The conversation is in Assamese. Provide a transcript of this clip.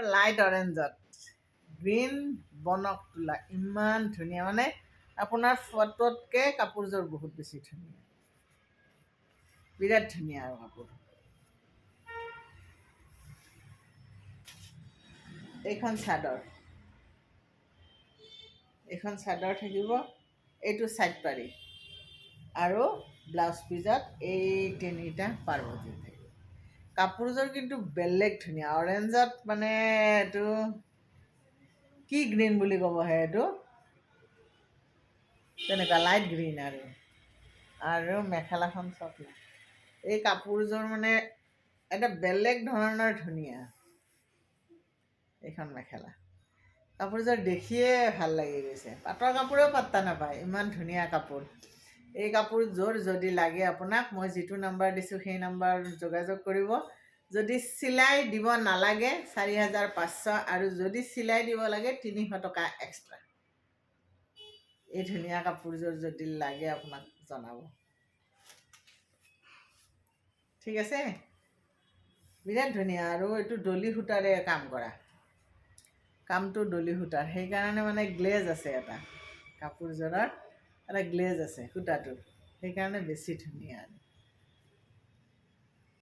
লাইট অৰেঞ্জত গ্ৰীণ বনক তোলা ইমান ধুনীয়া মানে আপোনাৰ ফটোতকৈ কাপোৰযোৰ বহুত বেছি ধুনীয়া বিৰাট ধুনীয়া আৰু কাপোৰ এইখন চাদৰ থাকিব এইটো চাইড পাৰি আৰু ব্লাউজ পিছত এই তিনিটা পাৰ্বতী থাকিব কাপোৰযোৰ কিন্তু বেলেগ ধুনীয়া অৰেঞ্জত মানে এইটো কি গ্ৰীণ বুলি ক'বহে এইটো তেনেকুৱা লাইট গ্ৰীণ আৰু মেখেলাখন চব এই কাপোৰযোৰ মানে এটা বেলেগ ধৰণৰ ধুনীয়া এইখন মেখেলা কাপোৰযোৰ দেখিয়ে ভাল লাগি গৈছে পাটৰ কাপোৰেও পাত্তা নাপায় ইমান ধুনীয়া কাপোৰ এই কাপোৰযোৰ যদি লাগে আপোনাক মই যিটো নাম্বাৰ দিছোঁ সেই নাম্বাৰ যোগাযোগ কৰিব যদি চিলাই দিব নালাগে ৪৫০০ আৰু যদি চিলাই দিব লাগে ৩০০ টকা এক্সট্ৰা এই ধুনীয়া কাপোৰযোৰ যদি লাগে আপোনাক জনাব ঠিক আছে বিৰাট ধুনীয়া আৰু এইটো ডলি সূতাৰে কাম কৰা কামটো ডলি সূতাৰ সেইকাৰণে মানে গ্লেজ আছে এটা কাপোৰযোৰৰ এটা গ্লেজ আছে সূতাটোৰ সেইকাৰণে বেছি ধুনীয়া